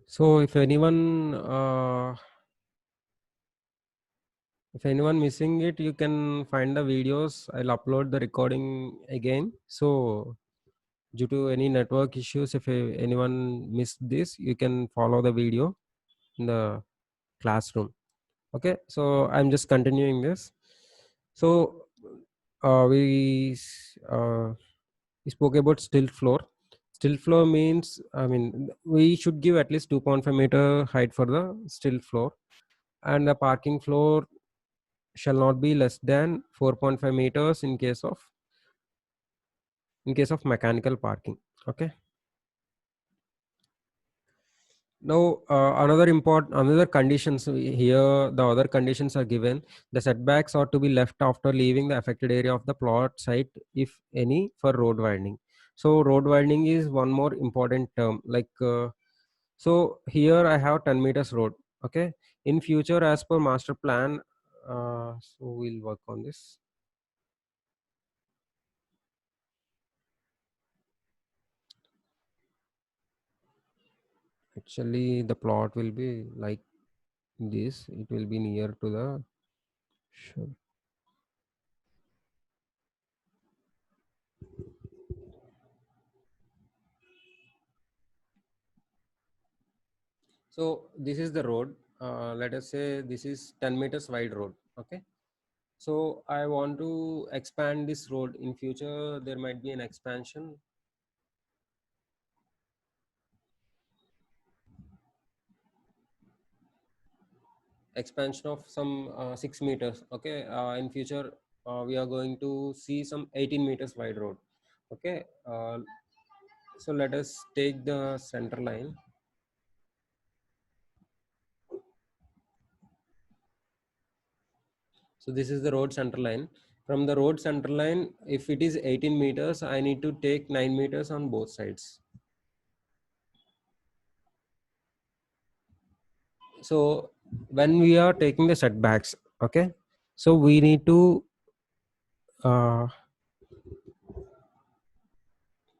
So if anyone missing it, you can find the videos. I'll upload the recording again. So due to any network issues, if anyone missed this, you can follow the video in the classroom. Okay, so I'm just continuing this. So we spoke about stilt floor. Stilt floor means, I mean, we should give at least 2.5 meter height for the stilt floor, and the parking floor shall not be less than 4.5 meters in case of mechanical parking. Okay. Now, another conditions here. The other conditions are given. The setbacks are to be left after leaving the affected area of the plot site, if any, for road widening. So, road widening is one more important term. So here I have 10 meters road. Okay. In future, as per master plan, so we'll work on this. Actually, the plot will be like this. It will be near to the. Sure. So this is the road. Let us say this is 10 meters wide road. Okay. So I want to expand this road. In future, there might be an expansion of some 6 meters. Okay. In future, we are going to see some 18 meters wide road. Okay. So let us take the center line. So this is the road center line. From the road center line, if it is 18 meters, I need to take 9 meters on both sides. So when we are taking the setbacks, okay, so we need to uh,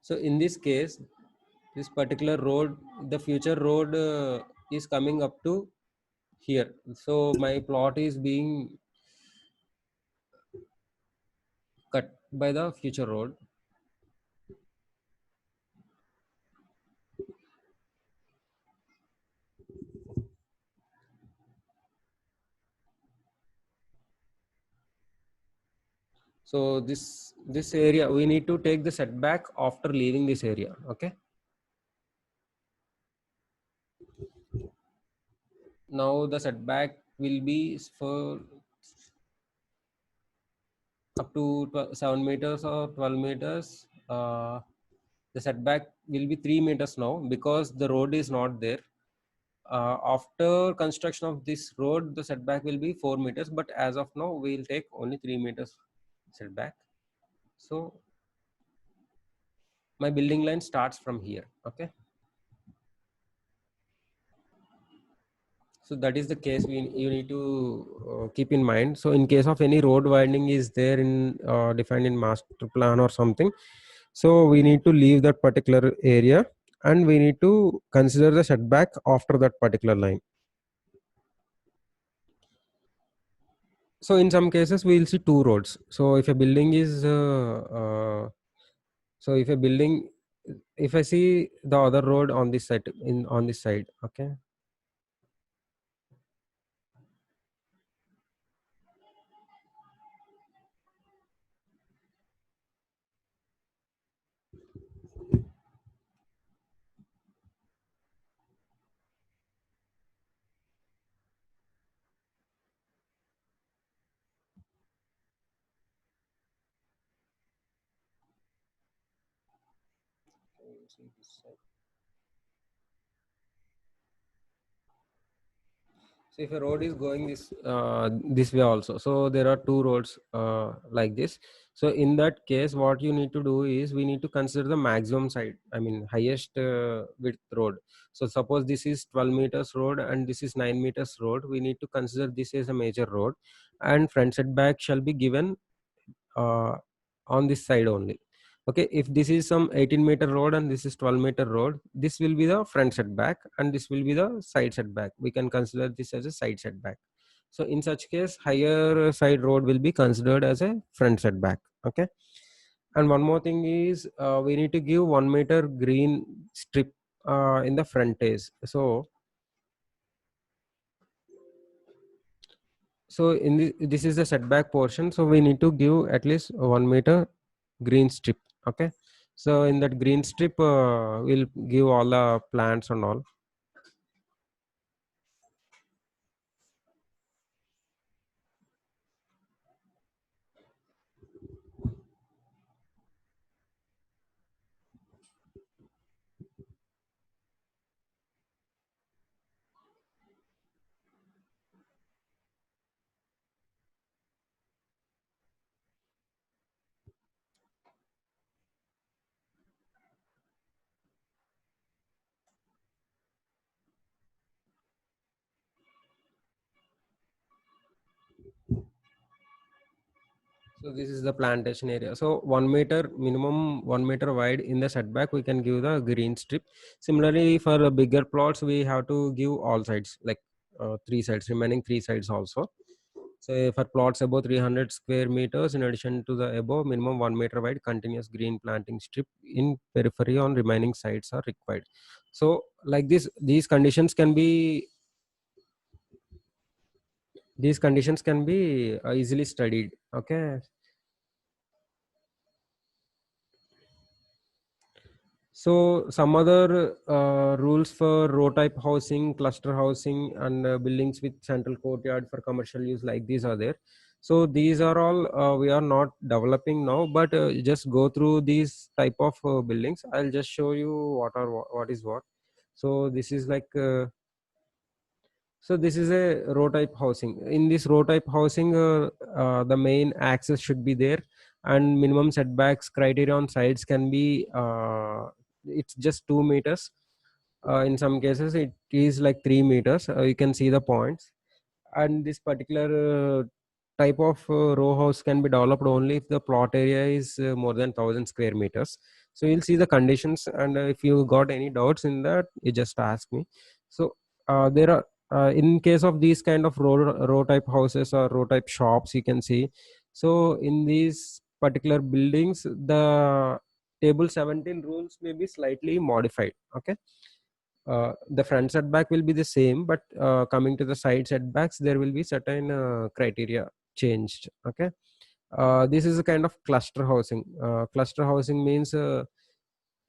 so in this case, this particular road, the future road is coming up to here. So my plot is being cut by the future road. So this area, we need to take the setback after leaving this area. Okay. Now the setback will be for up to 7 meters or 12 meters. The setback will be 3 meters now because the road is not there. After construction of this road, the setback will be 4 meters, but as of now we will take only 3 meters setback. So my building line starts from here. Okay. So that is the case you need to keep in mind. So in case of any road widening is there in defined in master plan or something, so we need to leave that particular area, and we need to consider the setback after that particular line. So in some cases we will see two roads. So if a building is so if a building if I see the other road on this side, on this side. Okay. So you see this side. So if a road is going this way also, so there are two roads like this. So in that case, what you need to do is we need to consider the maximum side. I mean highest width road. So suppose this is 12 meters road and this is 9 meters road. We need to consider this as a major road, and front setback shall be given uh, on this side only. Okay, if this is some 18-meter road and this is 12-meter road, this will be the front setback and this will be the side setback. We can consider this as a side setback. So in such case, higher side road will be considered as a front setback. Okay. And one more thing is, we need to give 1 meter green strip in the front edge. So in this is the setback portion, so we need to give at least 1 meter green strip. Okay, so in that green strip, we'll give all the plants and all. So this is the plantation area. So 1 meter minimum, 1 meter wide in the setback, we can give the green strip. Similarly, for bigger plots, we have to give all sides, like three sides, remaining three sides also. So for plots above 300 square meters, in addition to the above, minimum 1 meter wide continuous green planting strip in periphery on remaining sites are required. So like this, these conditions can be easily studied. Okay. So some other rules for row type housing, cluster housing, and buildings with central courtyard for commercial use, like these are there. So these are all we are not developing now, but just go through these type of buildings. I'll just show you what is what. So this is like so this is a row type housing. In this row type housing, the main access should be there, and minimum setbacks criteria on sides can be it's just 2 meters. In some cases, it is like 3 meters. You can see the points, and this particular type of row house can be developed only if the plot area is more than 1,000 square meters. So you'll see the conditions, and if you got any doubts in that, you just ask me. So there are in case of these kind of row type houses or row type shops, you can see. So in these particular buildings, the table 17 rules may be slightly modified. Okay, the front setback will be the same, but coming to the side setbacks, there will be certain criteria changed. Okay, this is a kind of cluster housing. Cluster housing means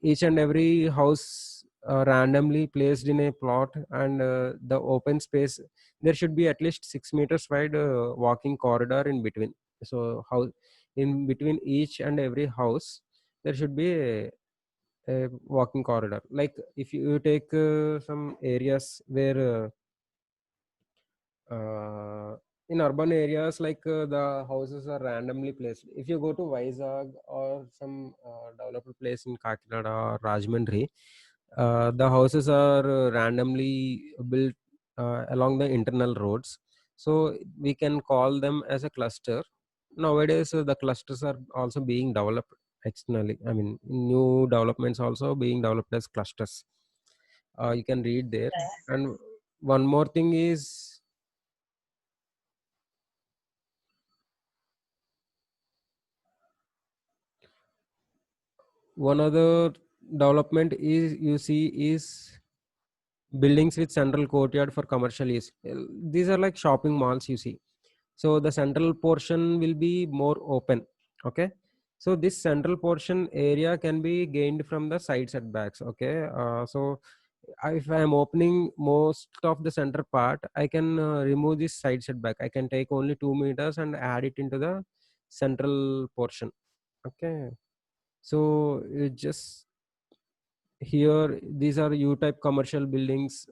each and every house randomly placed in a plot, and the open space, there should be at least 6 meters wide walking corridor in between. So how in between each and every house, there should be a walking corridor. Like if you take some areas where in urban areas, like the houses are randomly placed. If you go to Vizag or some developed place in Kakinada or Rajahmundry, the houses are randomly built along the internal roads. So we can call them as a cluster. Nowadays, the clusters are also being developed externally. I mean, new developments also being developed as clusters. You can read there. And one more thing is, one other development is, you see, is buildings with central courtyard for commercial use. These are like shopping malls, you see. So the central portion will be more open. Okay, so this central portion area can be gained from the side setbacks. Okay, so if I am opening most of the center part, I can remove this side setback. I can take only 2 meters and add it into the central portion. Okay, so just here, these are U type commercial buildings,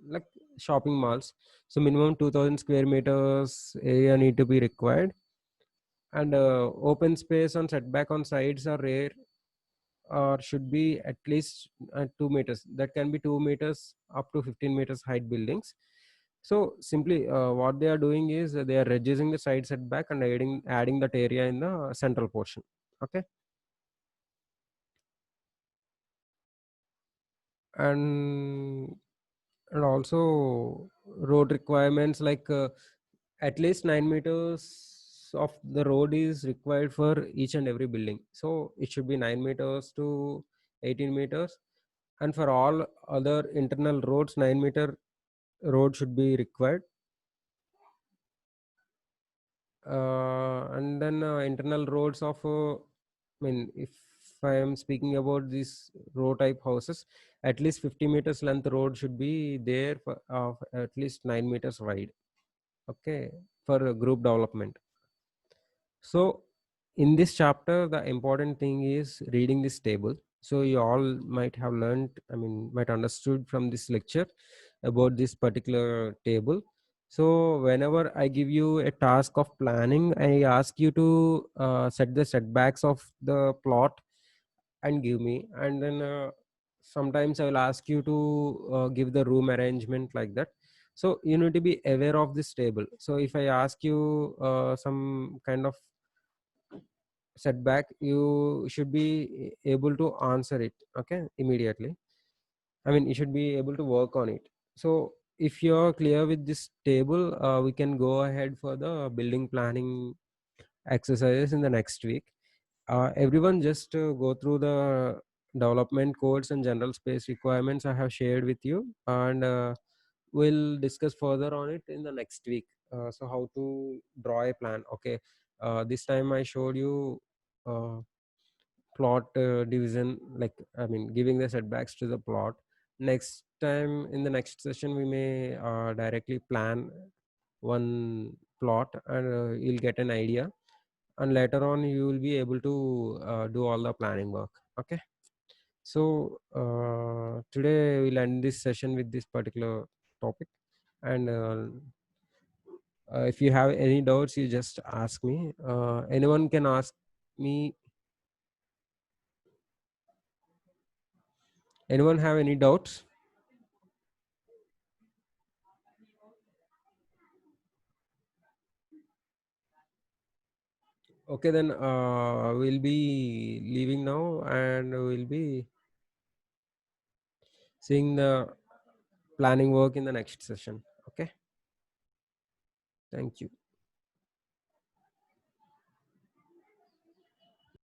like shopping malls. So minimum 2,000 square meters area need to be required, and open space on setback on sides are rare, or should be at least 2 meters. That can be 2 meters up to 15 meters height buildings. So simply what they are doing is they are reducing the side setback and adding that area in the central portion. Okay. and and also road requirements like at least 9 meters of the road is required for each and every building, so it should be 9 meters to 18 meters, and for all other internal roads 9-meter road should be required. And then internal roads of I mean, if I am speaking about these row type houses, at least 50 meters length road should be there for at least 9 meters wide. Okay, for group development. So in this chapter, the important thing is reading this table. So you all might have learned, I mean, might understood from this lecture about this particular table. So whenever I give you a task of planning, I ask you to set the setbacks of the plot and give me, and then sometimes I will ask you to give the room arrangement like that. So you need to be aware of this table. So if I ask you some kind of setback, you should be able to answer it, okay, immediately. I mean, you should be able to work on it. So if you're clear with this table, we can go ahead for the building planning exercises in the next week. Everyone just go through the development codes and general space requirements I have shared with you, and we'll discuss further on it in the next week. So how to draw a plan, okay. This time I showed you uh, plot division, like, I mean, giving the setbacks to the plot. Next time, in the next session, we may directly plan one plot, and you'll get an idea, and later on you will be able to do all the planning work, okay. So today we'll end this session with this particular topic, and if you have any doubts, you just ask me. Anyone can ask me. Anyone have any doubts? Okay, then we'll be leaving now, and we'll be seeing the planning work in the next session. Okay, thank you.